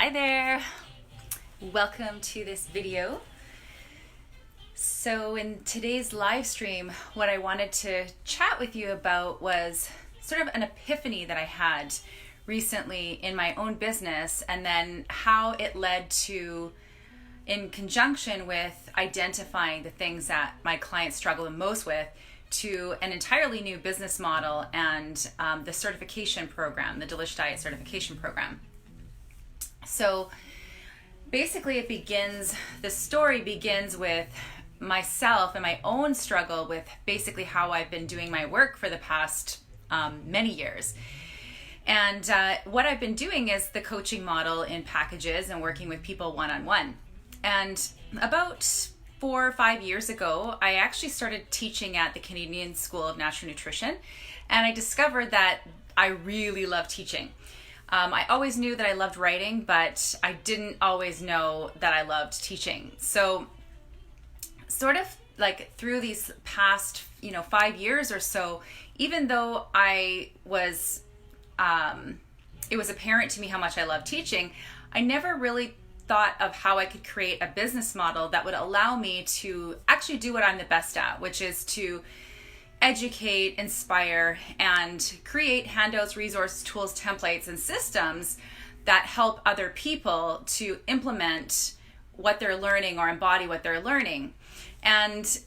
Hi there, welcome to this video. So in today's live stream, what I wanted to chat with you about was sort of an epiphany that I had recently in my own business, and then how it led to, in conjunction with identifying the things that my clients struggle the most with, to an entirely new business model and the certification program, the Delish diet certification program. So basically the story begins with myself and my own struggle with basically how I've been doing my work for the past many years. And what I've been doing is the coaching model in packages and working with people one-on-one. And about 4 or 5 years ago, I actually started teaching at the Canadian School of Natural Nutrition, and I discovered that I really love teaching. I always knew that I loved writing, but I didn't always know that I loved teaching. So sort of like through these past, 5 years or so, even though it was apparent to me how much I love teaching, I never really thought of how I could create a business model that would allow me to actually do what I'm the best at, which is to educate, inspire, and create handouts, resources, tools, templates, and systems that help other people to implement what they're learning or embody what they're learning. And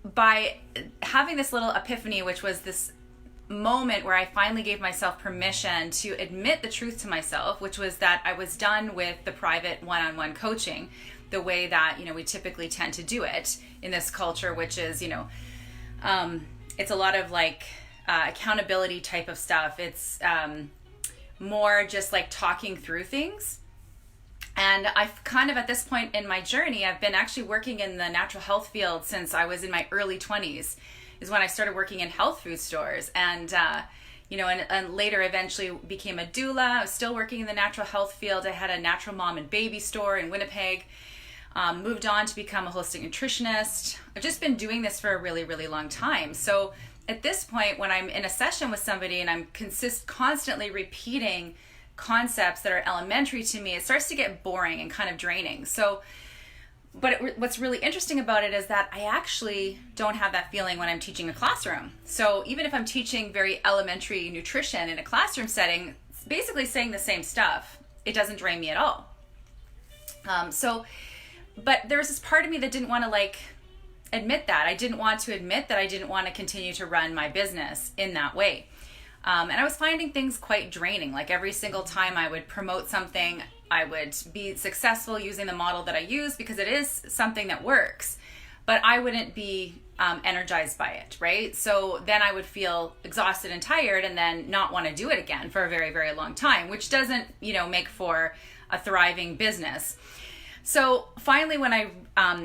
by having this little epiphany, which was this moment where I finally gave myself permission to admit the truth to myself, which was that I was done with the private one-on-one coaching, the way that, we typically tend to do it in this culture, which is, it's a lot of accountability type of stuff. It's more just like talking through things. And I've kind of, at this point in my journey, I've been actually working in the natural health field since I was in my early 20s, is when I started working in health food stores. And, and later eventually became a doula. I was still working in the natural health field. I had a natural mom and baby store in Winnipeg. Moved on to become a holistic nutritionist. I've just been doing this for a really, really long time. So at this point, when I'm in a session with somebody and I'm constantly repeating concepts that are elementary to me, it starts to get boring and kind of draining. So, what's really interesting about it is that I actually don't have that feeling when I'm teaching a classroom. So even if I'm teaching very elementary nutrition in a classroom setting, it's basically saying the same stuff, it doesn't drain me at all. But there was this part of me that didn't want to admit that. I didn't want to admit that I didn't want to continue to run my business in that way. And I was finding things quite draining. Like every single time I would promote something, I would be successful using the model that I use because it is something that works, but I wouldn't be energized by it, right? So then I would feel exhausted and tired and then not want to do it again for a very, very long time, which doesn't, make for a thriving business. So finally, when I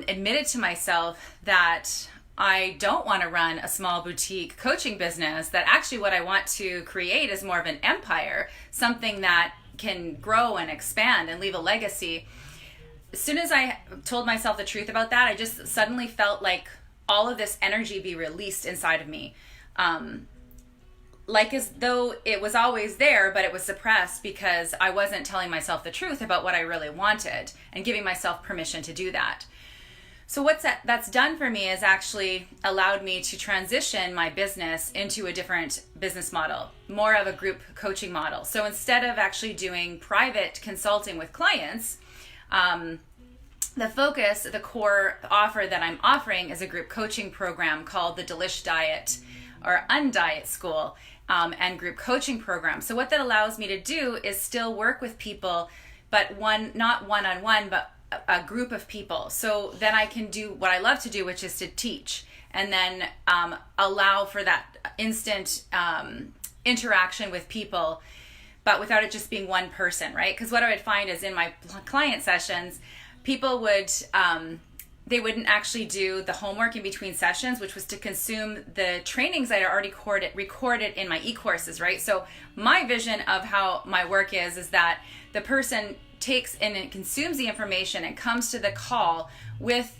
admitted to myself that I don't want to run a small boutique coaching business, that actually what I want to create is more of an empire, something that can grow and expand and leave a legacy. As soon as I told myself the truth about that, I just suddenly felt like all of this energy be released inside of me. Like as though it was always there, but it was suppressed because I wasn't telling myself the truth about what I really wanted and giving myself permission to do that. So what's that's done for me is actually allowed me to transition my business into a different business model, more of a group coaching model. So instead of actually doing private consulting with clients, the core offer that I'm offering is a group coaching program called the Delish Diet or Undiet School and group coaching program. So what that allows me to do is still work with people, but not one-on-one, but a group of people. So then I can do what I love to do, which is to teach, and then allow for that instant interaction with people, but without it just being one person, right? Because what I would find is in my client sessions, people would, they wouldn't actually do the homework in between sessions, which was to consume the trainings I had already recorded in my e-courses, right? So my vision of how my work is that the person takes and consumes the information and comes to the call with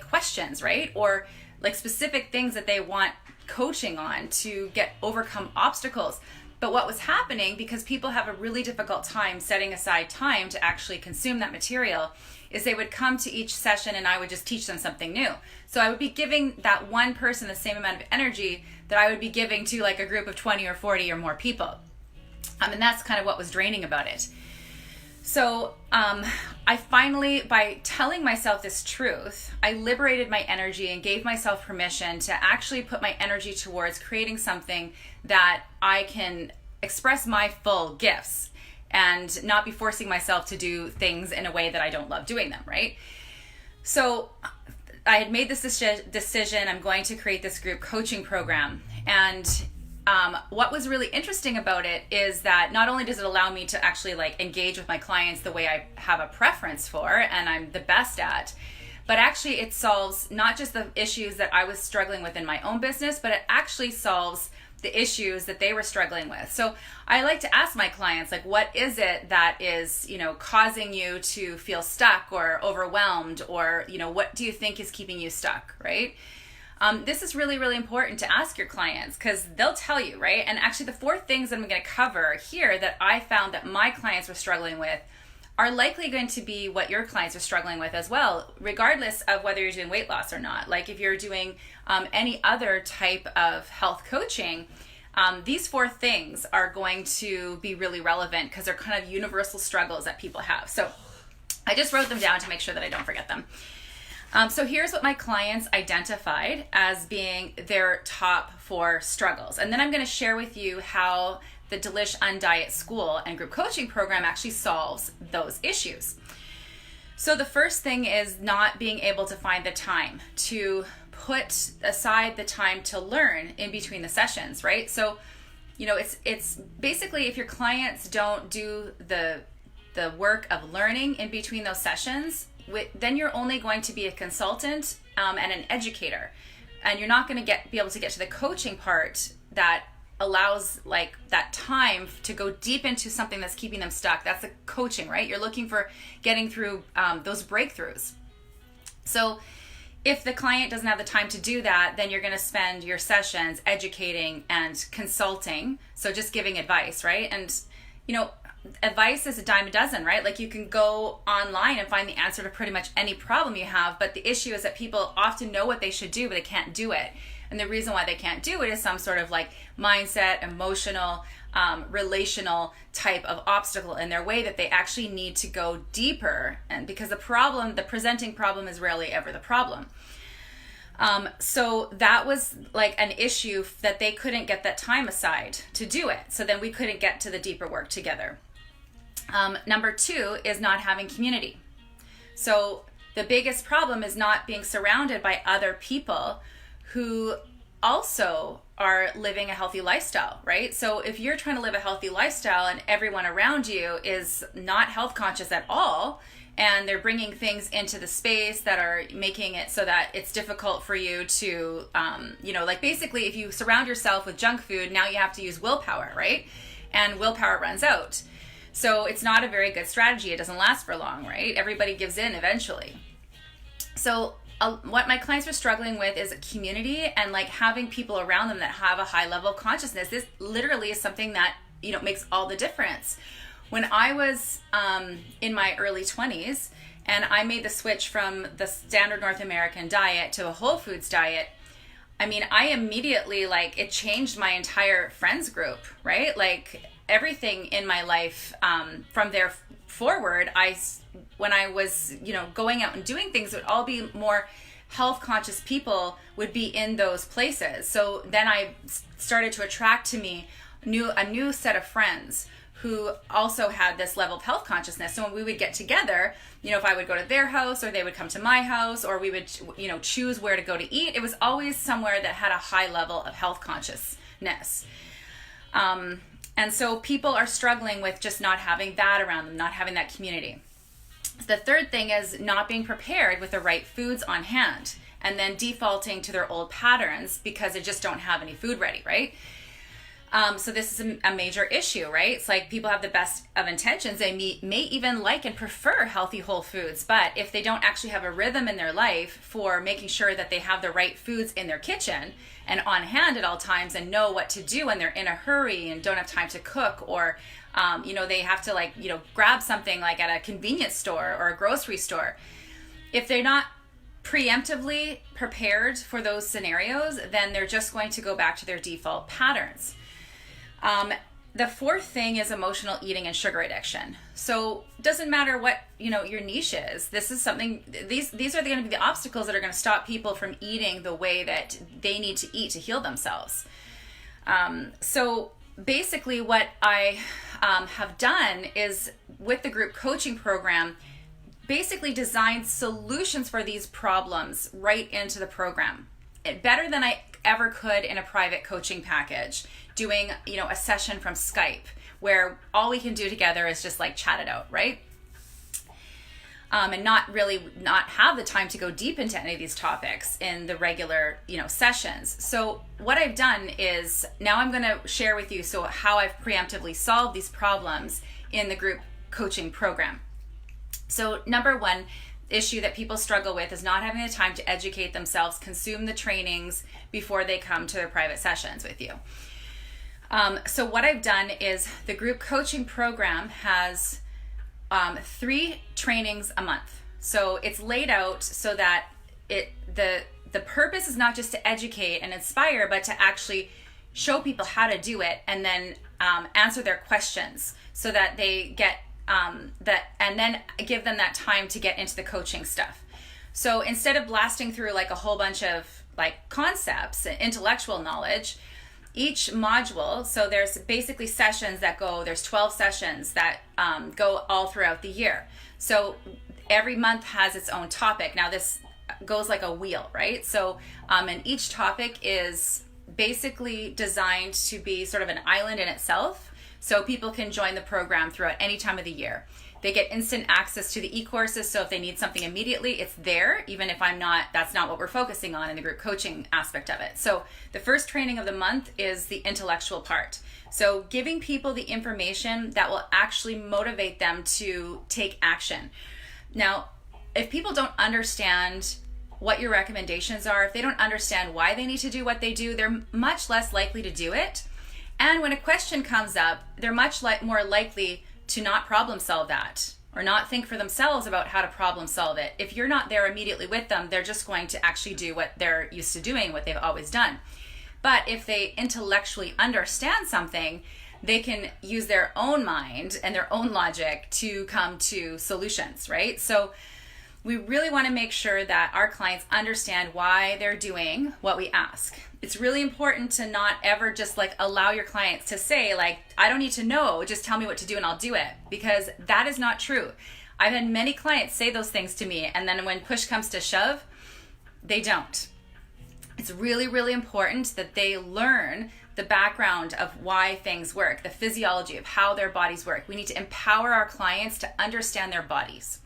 questions, right? Or specific things that they want coaching on to overcome obstacles. But what was happening, because people have a really difficult time setting aside time to actually consume that material, is they would come to each session and I would just teach them something new. So I would be giving that one person the same amount of energy that I would be giving to like a group of 20 or 40 or more people. And that's kind of what was draining about it. So I finally, by telling myself this truth, I liberated my energy and gave myself permission to actually put my energy towards creating something that I can express my full gifts and not be forcing myself to do things in a way that I don't love doing them, right? So I had made this decision. I'm going to create this group coaching program. And what was really interesting about it is that not only does it allow me to actually like engage with my clients the way I have a preference for and I'm the best at, but actually it solves not just the issues that I was struggling with in my own business, but it actually solves the issues that they were struggling with. So I like to ask my clients, like, what is it that is, causing you to feel stuck or overwhelmed, or, what do you think is keeping you stuck, right? This is really, really important to ask your clients because they'll tell you, right? And actually the 4 things that I'm going to cover here that I found that my clients were struggling with are likely going to be what your clients are struggling with as well, regardless of whether you're doing weight loss or not. Like if you're doing any other type of health coaching, these 4 things are going to be really relevant because they're kind of universal struggles that people have. So I just wrote them down to make sure that I don't forget them. So here's what my clients identified as being their top 4 struggles. And then I'm going to share with you how the Delish Undiet School and group coaching program actually solves those issues. So the first thing is not being able to find the time to put aside the time to learn in between the sessions, right? So, it's basically if your clients don't do the work of learning in between those sessions, then you're only going to be a consultant and an educator, and you're not going to be able to get to the coaching part that allows like that time to go deep into something that's keeping them stuck. That's the coaching, right? You're looking for getting through those breakthroughs. So if the client doesn't have the time to do that, then you're going to spend your sessions educating and consulting. So just giving advice, right? And advice is a dime a dozen, right? Like you can go online and find the answer to pretty much any problem you have, but the issue is that people often know what they should do, but they can't do it. And the reason why they can't do it is some sort of like mindset, emotional, relational type of obstacle in their way that they actually need to go deeper. And because the presenting problem is rarely ever the problem. So that was like an issue that they couldn't get that time aside to do it. So then we couldn't get to the deeper work together. Number 2 is not having community. So the biggest problem is not being surrounded by other people who also are living a healthy lifestyle, right? So if you're trying to live a healthy lifestyle and everyone around you is not health conscious at all, and they're bringing things into the space that are making it so that it's difficult for you to, like basically if you surround yourself with junk food, now you have to use willpower, right? And willpower runs out. So it's not a very good strategy. It doesn't last for long, right? Everybody gives in eventually. So what my clients were struggling with is a community and like having people around them that have a high level of consciousness. This literally is something that, makes all the difference. When I was in my early 20s and I made the switch from the standard North American diet to a whole foods diet, I immediately, it changed my entire friends group, right? Like everything in my life from there forward, when I was, going out and doing things, it would all be more health conscious people would be in those places. So then I started to attract to me a new set of friends who also had this level of health consciousness. So when we would get together, if I would go to their house or they would come to my house or we would, choose where to go to eat, it was always somewhere that had a high level of health consciousness. And so people are struggling with just not having that around them, not having that community. The third thing is not being prepared with the right foods on hand and then defaulting to their old patterns because they just don't have any food ready, right? So this is a major issue, right? It's like people have the best of intentions. They may even like and prefer healthy whole foods, but if they don't actually have a rhythm in their life for making sure that they have the right foods in their kitchen and on hand at all times and know what to do when they're in a hurry and don't have time to cook, or they have to grab something like at a convenience store or a grocery store. If they're not preemptively prepared for those scenarios, then they're just going to go back to their default patterns. The fourth thing is emotional eating and sugar addiction. So it doesn't matter what, your niche is. This is something, these are going to be the obstacles that are going to stop people from eating the way that they need to eat to heal themselves. So basically what I have done is, with the group coaching program, basically designed solutions for these problems right into the program. Better than I ever could in a private coaching package, doing a session from Skype where all we can do together is just chat it out, right? And not have the time to go deep into any of these topics in the regular sessions. So what I've done is, now I'm going to share with you how I've preemptively solved these problems in the group coaching program. So number one issue that people struggle with is not having the time to educate themselves, consume the trainings before they come to their private sessions with you. So what I've done is, the group coaching program has 3 trainings a month. So it's laid out so that the purpose is not just to educate and inspire, but to actually show people how to do it, and then answer their questions so that they get and then give them that time to get into the coaching stuff. So instead of blasting through a whole bunch of concepts and intellectual knowledge, each module, so there's basically sessions that go, there's 12 sessions that go all throughout the year. So every month has its own topic. Now this goes like a wheel, right? So and each topic is basically designed to be sort of an island in itself, so people can join the program throughout any time of the year. They get instant access to the e-courses, so if they need something immediately, it's there, even if that's not what we're focusing on in the group coaching aspect of it. So the first training of the month is the intellectual part. So giving people the information that will actually motivate them to take action. Now, if people don't understand what your recommendations are, if they don't understand why they need to do what they do, they're much less likely to do it. And when a question comes up, they're much more likely to not problem solve that, or not think for themselves about how to problem solve it. If you're not there immediately with them, they're just going to actually do what they're used to doing, what they've always done. But if they intellectually understand something, they can use their own mind and their own logic to come to solutions, right? So we really want to make sure that our clients understand why they're doing what we ask. It's really important to not ever just allow your clients to say I don't need to know, just tell me what to do and I'll do it, because that is not true. I've had many clients say those things to me, and then when push comes to shove, they don't. It's really, really important that they learn the background of why things work, the physiology of how their bodies work. We need to empower our clients to understand their bodies.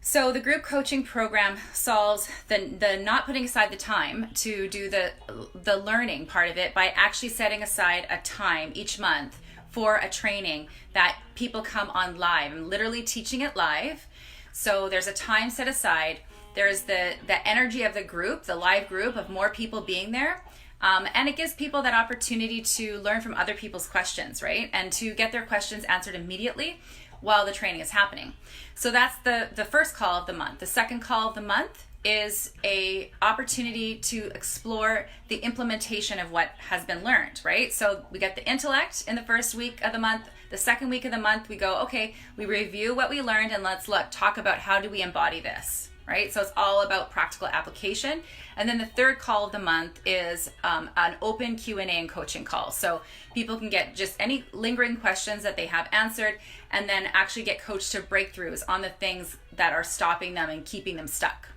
So the group coaching program solves the not putting aside the time to do the learning part of it by actually setting aside a time each month for a training that people come on live. I'm literally teaching it live. So there's a time set aside. There's the energy of the group, the live group of more people being there. And it gives people that opportunity to learn from other people's questions, right? And to get their questions answered immediately while the training is happening. So that's the first call of the month. The second call of the month is a opportunity to explore the implementation of what has been learned, right? So we get the intellect in the first week of the month. The second week of the month, we go, okay, we review what we learned and let's talk about how do we embody this, right? So it's all about practical application. And then the third call of the month is an open Q&A and coaching call. So people can get just any lingering questions that they have answered, and then actually get coached to breakthroughs on the things that are stopping them and keeping them stuck.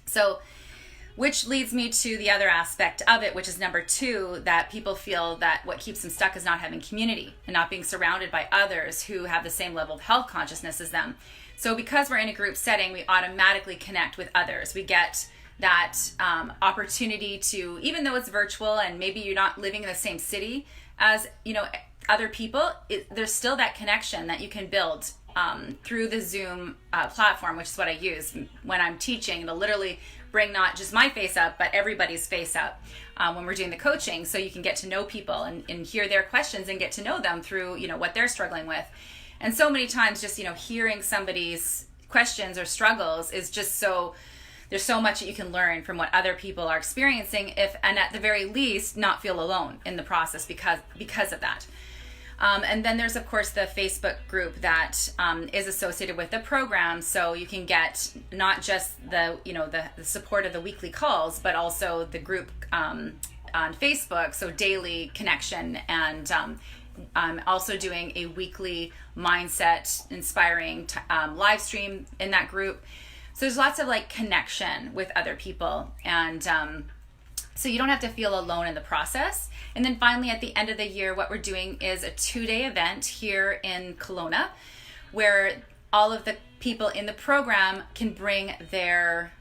So, which leads me to the other aspect of it, which is number 2, that people feel that what keeps them stuck is not having community and not being surrounded by others who have the same level of health consciousness as them. So because we're in a group setting, we automatically connect with others. We get that opportunity to, even though it's virtual and maybe you're not living in the same city as, other people, there's still that connection that you can build through the Zoom platform, which is what I use when I'm teaching, to literally bring not just my face up, but everybody's face up when we're doing the coaching, so you can get to know people and hear their questions and get to know them through, what they're struggling with. And so many times just, hearing somebody's questions or struggles is just there's so much that you can learn from what other people are experiencing, and at the very least, not feel alone in the process because of that. And then there's, of course, the Facebook group that is associated with the program, so you can get not just the support of the weekly calls, but also the group on Facebook, so daily connection. And I'm also doing a weekly mindset inspiring live stream in that group. So there's lots of connection with other people, and so you don't have to feel alone in the process. And then finally, at the end of the year, what we're doing is a 2-day event here in Kelowna, where all of the people in the program can bring their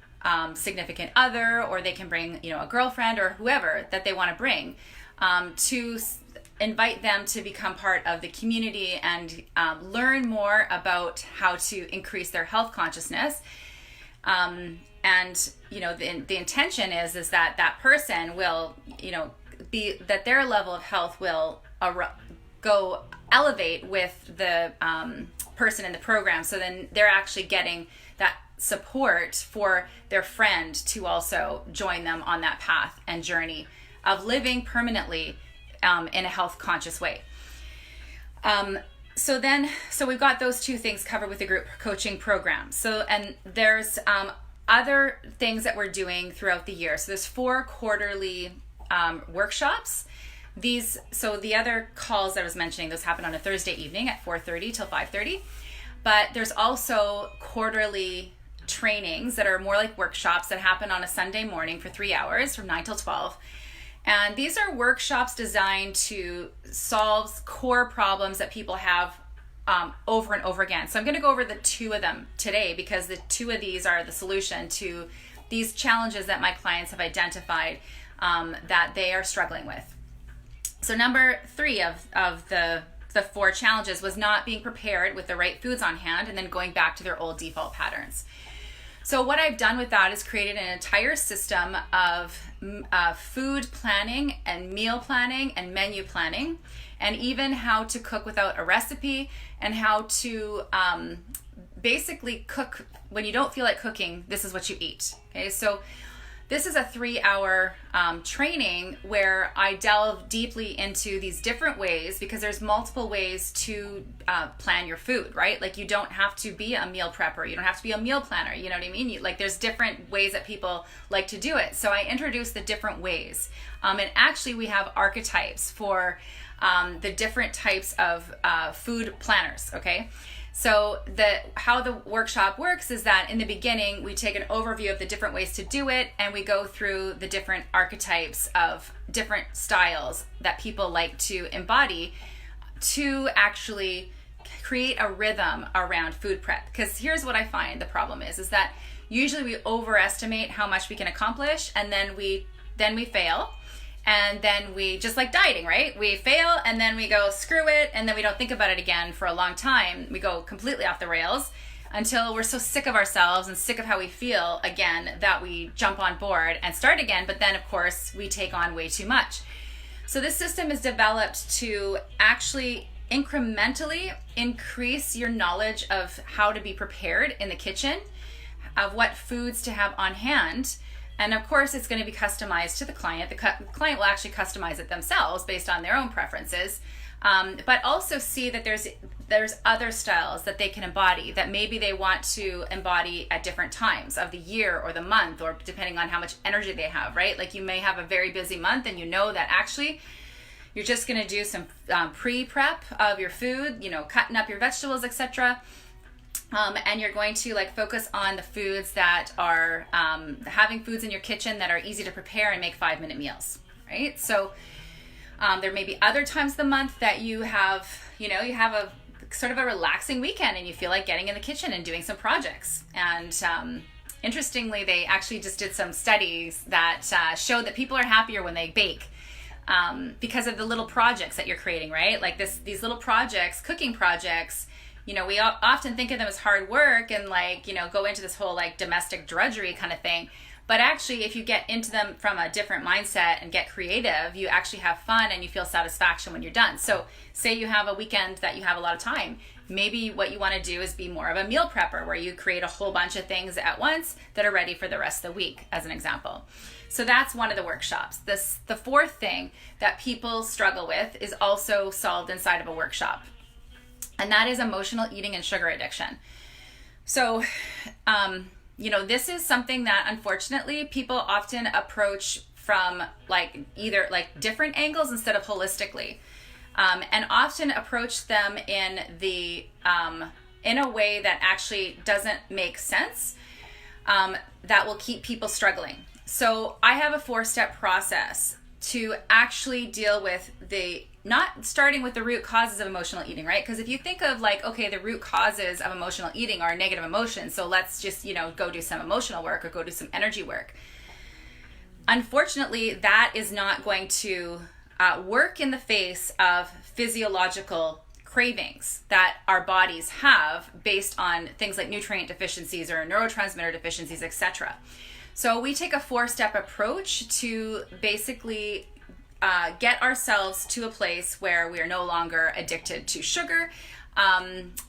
significant other, or they can bring, a girlfriend or whoever that they want to bring, to invite them to become part of the community and learn more about how to increase their health consciousness. And the intention is that person will, that their level of health will go elevate with the person in the program. So then they're actually getting that support for their friend to also join them on that path and journey of living permanently in a health conscious way. So we've got those two things covered with the group coaching program. And there's other things that we're doing throughout the year. So there's 4 quarterly workshops. So the other calls that I was mentioning, those happen on a Thursday evening at 4:30 till 5:30. But there's also quarterly trainings that are more like workshops that happen on a Sunday morning for 3 hours from 9 till 12. And these are workshops designed to solve core problems that people have over and over again. So I'm going to go over the 2 of them today, because the 2 of these are the solution to these challenges that my clients have identified that they are struggling with. So number 3 of the 4 challenges was not being prepared with the right foods on hand and then going back to their old default patterns. So what I've done with that is created an entire system of food planning and meal planning and menu planning, and even how to cook without a recipe, and how to basically cook when you don't feel like cooking. This is what you eat. Okay, so this is a 3-hour training where I delve deeply into these different ways, because there's multiple ways to plan your food, right? Like, you don't have to be a meal prepper. You don't have to be a meal planner. You know what I mean? There's different ways that people like to do it. So I introduce the different ways. And actually, we have archetypes for the different types of food planners, okay? So how the workshop works is that in the beginning, we take an overview of the different ways to do it, and we go through the different archetypes of different styles that people like to embody to actually create a rhythm around food prep. Because here's what I find the problem is that usually we overestimate how much we can accomplish, and then we fail. And then we, just like dieting, right? We fail, and then we go, screw it, and then we don't think about it again for a long time. We go completely off the rails until we're so sick of ourselves and sick of how we feel again that we jump on board and start again. But then, of course, we take on way too much. So this system is developed to actually incrementally increase your knowledge of how to be prepared in the kitchen, of what foods to have on hand. And of course, it's going to be customized to the client. The client will actually customize it themselves based on their own preferences, but also see that there's other styles that they can embody that maybe they want to embody at different times of the year or the month, or depending on how much energy they have, right? Like, you may have a very busy month, and you know that actually you're just going to do some pre-prep of your food, cutting up your vegetables, etc. And you're going to focus on the foods that are having foods in your kitchen that are easy to prepare and make 5-minute meals, right? So there may be other times of the month that you have a sort of a relaxing weekend and you feel like getting in the kitchen and doing some projects. And Interestingly, they actually just did some studies that showed that people are happier when they bake. Because of the little projects that you're creating, right? Like these little projects, cooking projects, we often think of them as hard work and go into this whole domestic drudgery kind of thing. But actually, if you get into them from a different mindset and get creative, you actually have fun and you feel satisfaction when you're done. So say you have a weekend that you have a lot of time. Maybe what you want to do is be more of a meal prepper where you create a whole bunch of things at once that are ready for the rest of the week, as an example. So that's one of the workshops. The fourth thing that people struggle with is also solved inside of a workshop. And that is emotional eating and sugar addiction. So, this is something that unfortunately people often approach from either different angles instead of holistically. And often approach them in a way that actually doesn't make sense, that will keep people struggling. So I have a 4-step process to actually deal with not starting with the root causes of emotional eating, right? Because if you think of the root causes of emotional eating are negative emotions, so let's just, go do some emotional work or go do some energy work. Unfortunately, that is not going to work in the face of physiological cravings that our bodies have based on things like nutrient deficiencies or neurotransmitter deficiencies, etc. So we take a 4-step approach to basically get ourselves to a place where we are no longer addicted to sugar,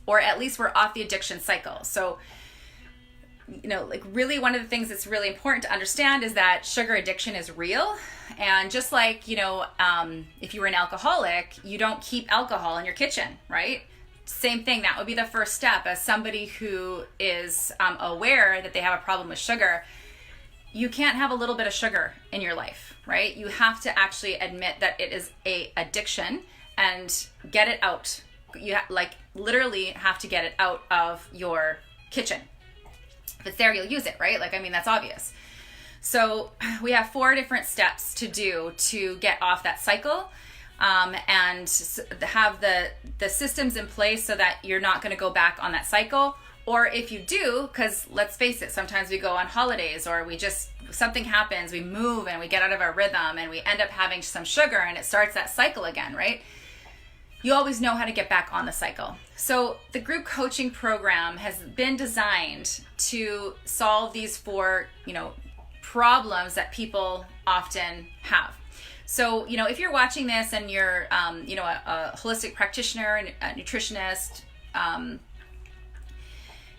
or at least we're off the addiction cycle. So, really one of the things that's really important to understand is that sugar addiction is real. And just like, if you were an alcoholic, you don't keep alcohol in your kitchen, right? Same thing, that would be the first step. As somebody who is aware that they have a problem with sugar, you can't have a little bit of sugar in your life, right? You have to actually admit that it is a addiction and get it out. You literally have to get it out of your kitchen. If it's there, you'll use it, right? That's obvious. So we have 4 different steps to do to get off that cycle, and have the systems in place so that you're not going to go back on that cycle. Or if you do, because let's face it, sometimes we go on holidays or something happens, we move and we get out of our rhythm and we end up having some sugar and it starts that cycle again, right? You always know how to get back on the cycle. So the group coaching program has been designed to solve these 4, problems that people often have. So, if you're watching this and you're, a holistic practitioner, a nutritionist,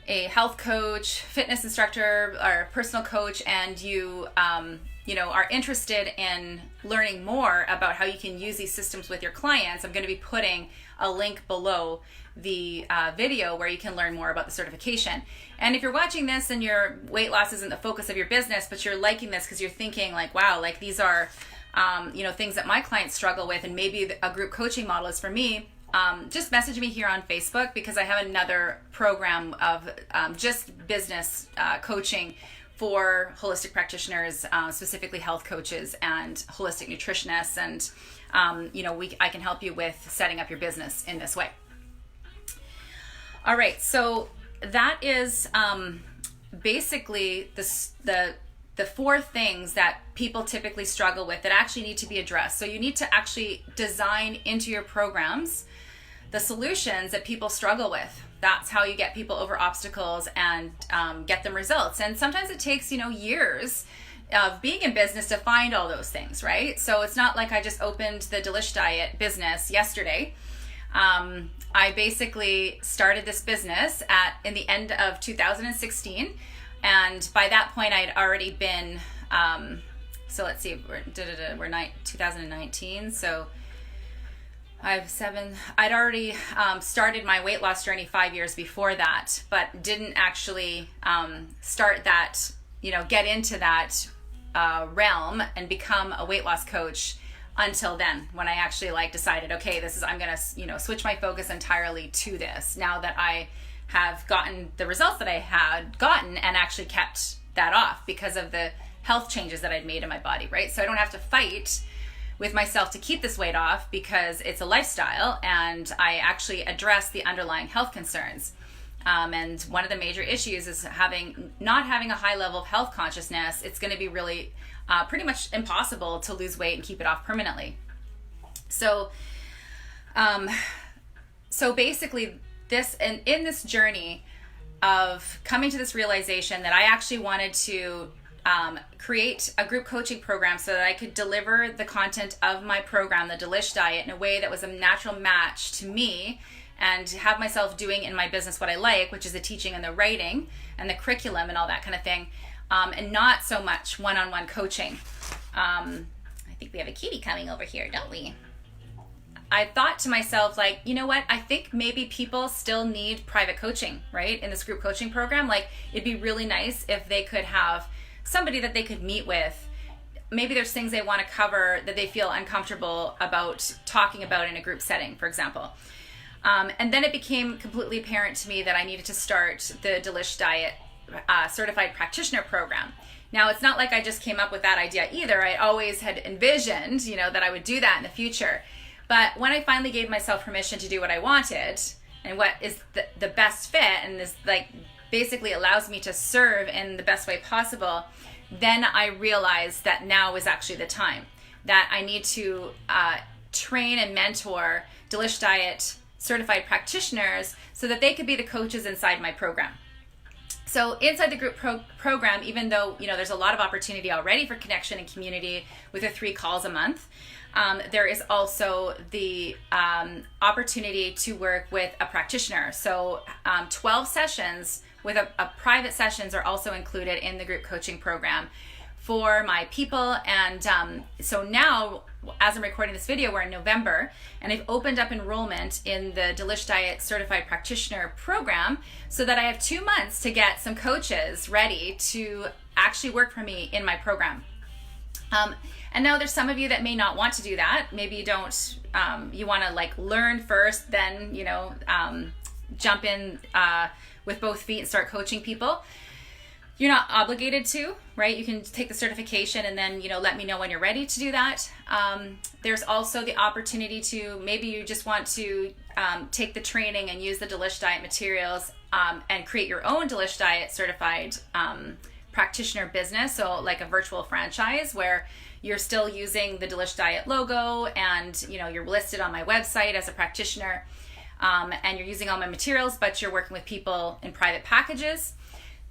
a health coach, fitness instructor, or personal coach, and you are interested in learning more about how you can use these systems with your clients, I'm going to be putting a link below the video where you can learn more about the certification. And if you're watching this and your weight loss isn't the focus of your business, but you're liking this because you're thinking wow, these are things that my clients struggle with, and maybe a group coaching model is for me, just message me here on Facebook, because I have another program of just business coaching for holistic practitioners, specifically health coaches and holistic nutritionists. And, I can help you with setting up your business in this way. All right. So that is basically the 4 things that people typically struggle with that actually need to be addressed. So you need to actually design into your programs the solutions that people struggle with. That's how you get people over obstacles and get them results. And sometimes it takes, years of being in business to find all those things, right? So it's not like I just opened the Delish diet business yesterday. I basically started this business in the end of 2016. And by that point, I'd already been, so let's see, we're 2019. So I'd already started my weight loss journey 5 years before that, but didn't actually start that, get into that realm and become a weight loss coach until then, when I actually decided, okay, I'm going to, switch my focus entirely to this now that I have gotten the results that I had gotten and actually kept that off because of the health changes that I'd made in my body, right? So I don't have to fight with myself to keep this weight off because it's a lifestyle, and I actually address the underlying health concerns. And one of the major issues is not having a high level of health consciousness. It's going to be really pretty much impossible to lose weight and keep it off permanently. So basically in this journey of coming to this realization that I actually wanted to create a group coaching program so that I could deliver the content of my program, the Delish Diet, in a way that was a natural match to me, and have myself doing in my business what I like, which is the teaching and the writing and the curriculum and all that kind of thing, and not so much one-on-one coaching. I think we have a kitty coming over here, don't we? I thought to myself, like, you know what? I think maybe people still need private coaching, right? In this group coaching program, like, it'd be really nice if they could have somebody that they could meet with. Maybe there's things they want to cover that they feel uncomfortable about talking about in a group setting, for example. And then it became completely apparent to me that I needed to start the Delish Diet Certified Practitioner Program. Now, it's not like I just came up with that idea either. I always had envisioned, that I would do that in the future. But when I finally gave myself permission to do what I wanted and what is the best fit and is like basically allows me to serve in the best way possible, then I realized that now is actually the time that I need to train and mentor Delish Diet certified practitioners so that they could be the coaches inside my program. So inside the group program, even though there's a lot of opportunity already for connection and community with the 3 calls a month, there is also the opportunity to work with a practitioner. So 12 sessions with a private sessions are also included in the group coaching program for my people. And so now, as I'm recording this video, we're in November, and I've opened up enrollment in the Delish Diet Certified Practitioner Program so that I have 2 months to get some coaches ready to actually work for me in my program. And now there's some of you that may not want to do that. Maybe you don't, you want to like learn first, then, jump in with both feet and start coaching people. You're not obligated to, right? You can take the certification and then, let me know when you're ready to do that. There's also the opportunity to, maybe you just want to take the training and use the Delish Diet materials and create your own Delish Diet certified practitioner business. So like a virtual franchise where you're still using the Delish Diet logo and, you're listed on my website as a practitioner and you're using all my materials, but you're working with people in private packages.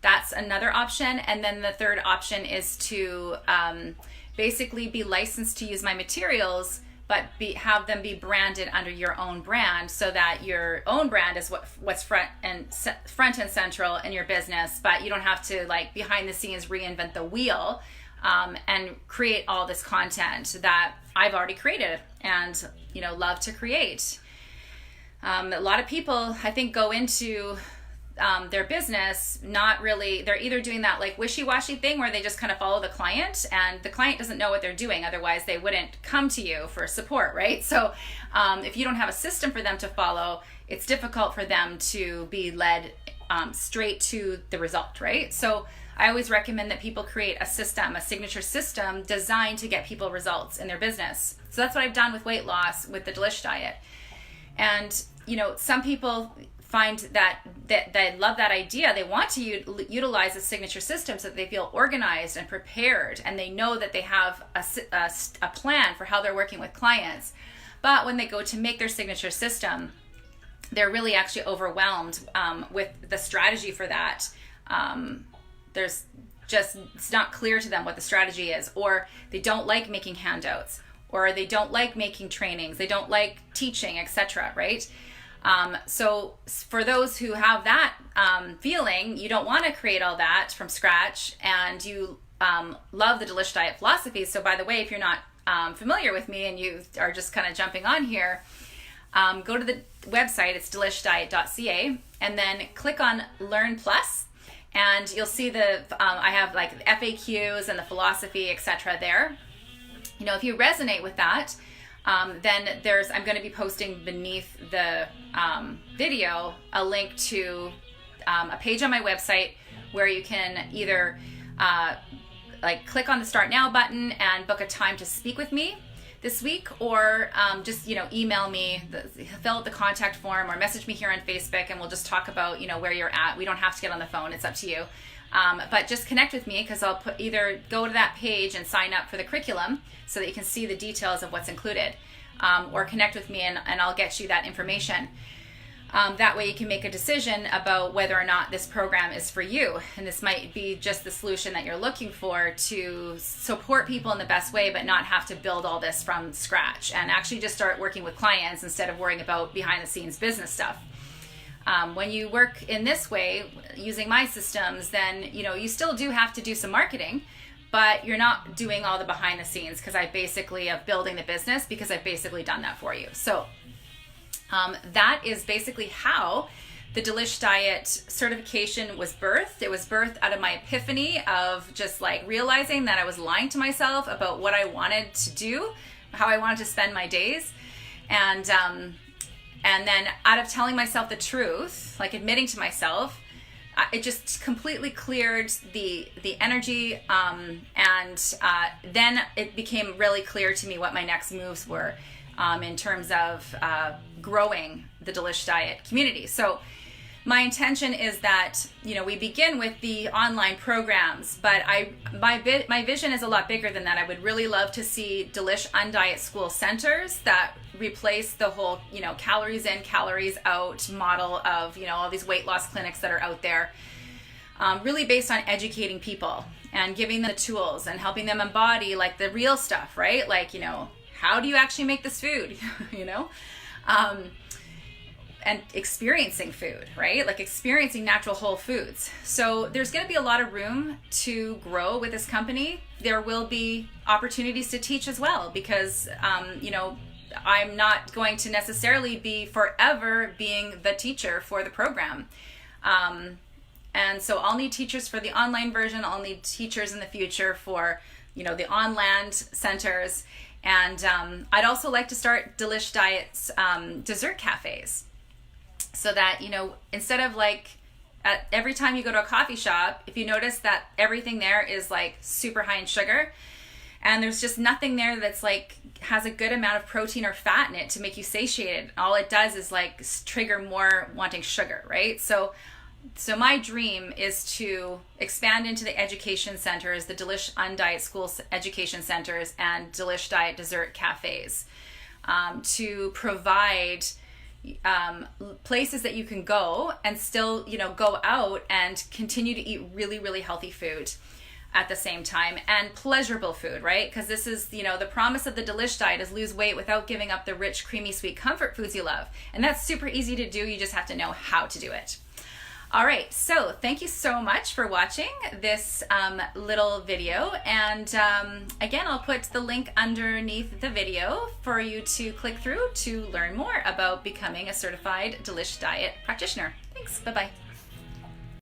That's another option. And then the third option is to basically be licensed to use my materials, but have them be branded under your own brand so that your own brand is what's front and central in your business, but you don't have to like behind the scenes reinvent the wheel and create all this content that I've already created and, love to create. A lot of people, I think, go into their business not really, they're either doing that like wishy-washy thing where they just kind of follow the client and the client doesn't know what they're doing, otherwise they wouldn't come to you for support, right? So if you don't have a system for them to follow, it's difficult for them to be led straight to the result, right? So I always recommend that people create a system, a signature system designed to get people results in their business. So that's what I've done with weight loss with the Delish Diet. And some people find that they love that idea. They want to utilize a signature system so that they feel organized and prepared, and they know that they have a plan for how they're working with clients. But when they go to make their signature system, they're really actually overwhelmed with the strategy for that. It's not clear to them what the strategy is, or they don't like making handouts, or they don't like making trainings, they don't like teaching, etc., right? So for those who have that feeling, you don't want to create all that from scratch, and you love the Delish Diet philosophy. So by the way, if you're not familiar with me and you are just kind of jumping on here, go to the website, it's delishdiet.ca, and then click on Learn Plus, and you'll see I have like FAQs and the philosophy, etc. there. If you resonate with that, then I'm going to be posting beneath the video a link to a page on my website where you can either click on the Start Now button and book a time to speak with me. this week, or just, email me, fill out the contact form, or message me here on Facebook, and we'll just talk about, where you're at. We don't have to get on the phone. It's up to you. But just connect with me, because I'll either go to that page and sign up for the curriculum so that you can see the details of what's included, or connect with me and I'll get you that information. That way you can make a decision about whether or not this program is for you. And this might be just the solution that you're looking for to support people in the best way, but not have to build all this from scratch, and actually just start working with clients instead of worrying about behind the scenes business stuff. When you work in this way, using my systems, then, you still do have to do some marketing, but you're not doing all the behind the scenes, because I basically am building the business, because I've basically done that for you. So that is basically how the Delish Diet certification was birthed. It was birthed out of my epiphany of just like realizing that I was lying to myself about what I wanted to do, how I wanted to spend my days. And then out of telling myself the truth, like admitting to myself, it just completely cleared the energy. And then it became really clear to me what my next moves were in terms of growing the Delish Diet community. So my intention is that, we begin with the online programs, but my vision is a lot bigger than that. I would really love to see Delish Undiet School centers that replace the whole, calories in, calories out model of, all these weight loss clinics that are out there, really based on educating people and giving them the tools and helping them embody like the real stuff, right? Like, how do you actually make this food, and experiencing food, right? Like experiencing natural whole foods. So there's going to be a lot of room to grow with this company. There will be opportunities to teach as well, because, I'm not going to necessarily be forever being the teacher for the program. And so I'll need teachers for the online version. I'll need teachers in the future for, the on-land centers. And I'd also like to start Delish Diet's dessert cafes, so that, instead of like every time you go to a coffee shop, if you notice that everything there is like super high in sugar, and there's just nothing there that's like has a good amount of protein or fat in it to make you satiated. All it does is like trigger more wanting sugar, right? So my dream is to expand into the education centers, the Delish Undiet School education centers, and Delish Diet dessert cafes, to provide places that you can go and still, go out and continue to eat really, really healthy food at the same time, and pleasurable food, right? Because this is, the promise of the Delish Diet is lose weight without giving up the rich, creamy, sweet comfort foods you love. And that's super easy to do. You just have to know how to do it. All right, so thank you so much for watching this little video. And again, I'll put the link underneath the video for you to click through to learn more about becoming a certified Delish Diet practitioner. Thanks, bye-bye.